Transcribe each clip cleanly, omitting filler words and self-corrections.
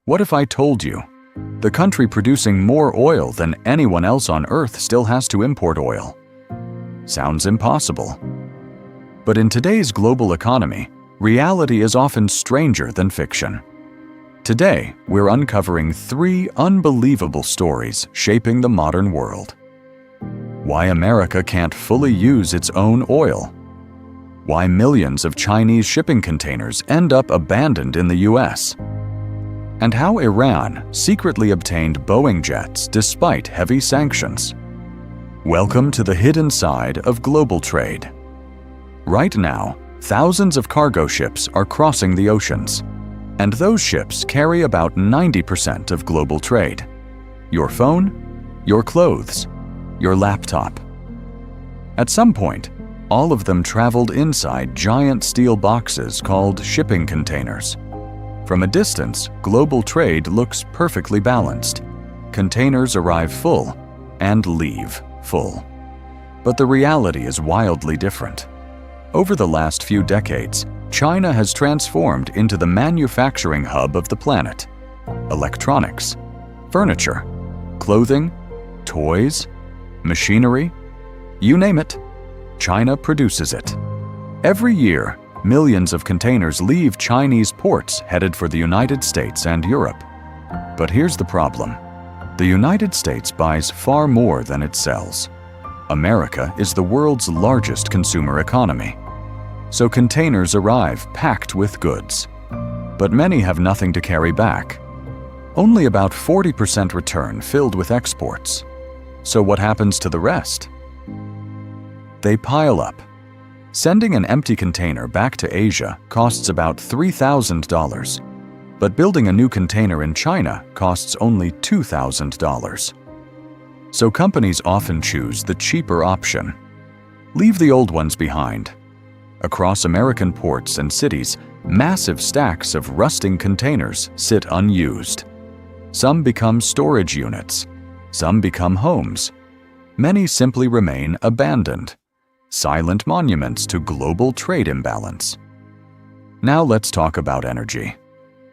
What if I told you the country producing more oil than anyone else on Earth still has to import oil? Sounds impossible. But in today's global economy, reality is often stranger than fiction. Today, we're uncovering 3 unbelievable stories shaping the modern world. Why America can't fully use its own oil. Why millions of Chinese shipping containers end up abandoned in the US. And how Iran secretly obtained Boeing jets despite heavy sanctions. Welcome to the hidden side of global trade. Right now, thousands of cargo ships are crossing the oceans, and those ships carry about 90% of global trade. Your phone, your clothes, your laptop. At some point, all of them traveled inside giant steel boxes called shipping containers. From a distance, global trade looks perfectly balanced. Containers arrive full and leave full. But the reality is wildly different. Over the last few decades, China has transformed into the manufacturing hub of the planet. Electronics, furniture, clothing, toys, machinery, you name it, China produces it. Every year, millions of containers leave Chinese ports headed for the United States and Europe. But here's the problem. The United States buys far more than it sells. America is the world's largest consumer economy. So containers arrive packed with goods. But many have nothing to carry back. Only about 40% return filled with exports. So what happens to the rest? They pile up. Sending an empty container back to Asia costs about $3,000, but building a new container in China costs only $2,000. So companies often choose the cheaper option. Leave the old ones behind. Across American ports and cities, massive stacks of rusting containers sit unused. Some become storage units. Some become homes. Many simply remain abandoned. Silent monuments to global trade imbalance. Now let's talk about energy.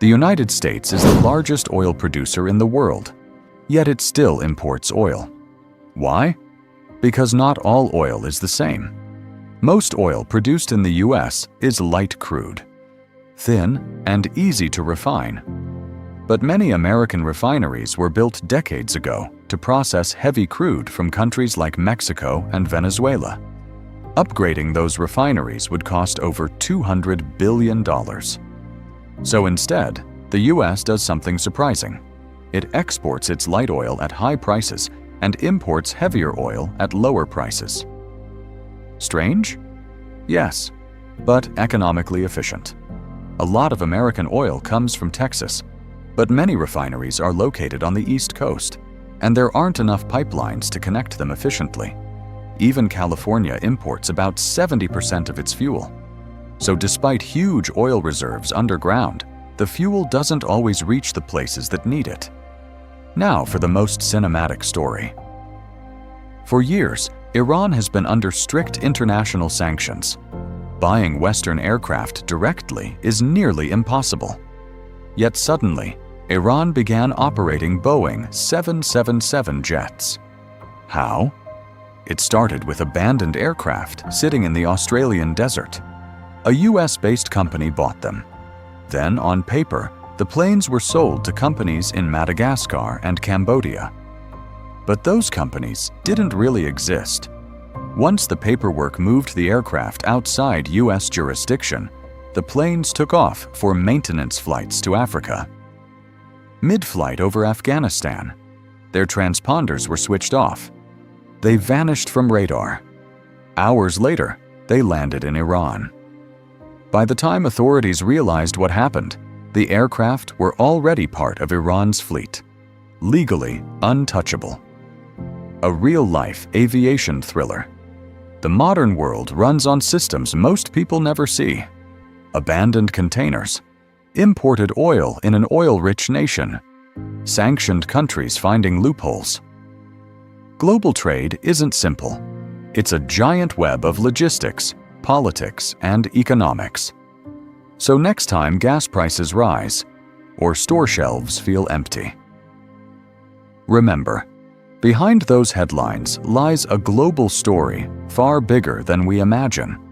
The United States is the largest oil producer in the world, yet it still imports oil. Why? Because not all oil is the same. Most oil produced in the US is light crude, thin and easy to refine. But many American refineries were built decades ago to process heavy crude from countries like Mexico and Venezuela. Upgrading those refineries would cost over $200 billion. So instead, the US does something surprising. It exports its light oil at high prices and imports heavier oil at lower prices. Strange? Yes, but economically efficient. A lot of American oil comes from Texas, but many refineries are located on the East Coast, and there aren't enough pipelines to connect them efficiently. Even California imports about 70% of its fuel. So despite huge oil reserves underground, the fuel doesn't always reach the places that need it. Now for the most cinematic story. For years, Iran has been under strict international sanctions. Buying Western aircraft directly is nearly impossible. Yet suddenly, Iran began operating Boeing 777 jets. How? It started with abandoned aircraft sitting in the Australian desert. A US-based company bought them. Then, on paper, the planes were sold to companies in Madagascar and Cambodia. But those companies didn't really exist. Once the paperwork moved the aircraft outside US jurisdiction, the planes took off for maintenance flights to Africa. Mid-flight over Afghanistan, their transponders were switched off. They vanished from radar. Hours later, they landed in Iran. By the time authorities realized what happened, the aircraft were already part of Iran's fleet, legally untouchable. A real-life aviation thriller. The modern world runs on systems most people never see. Abandoned containers, imported oil in an oil-rich nation, sanctioned countries finding loopholes. Global trade isn't simple. It's a giant web of logistics, politics, and economics. So next time gas prices rise, or store shelves feel empty. Remember, behind those headlines lies a global story far bigger than we imagine.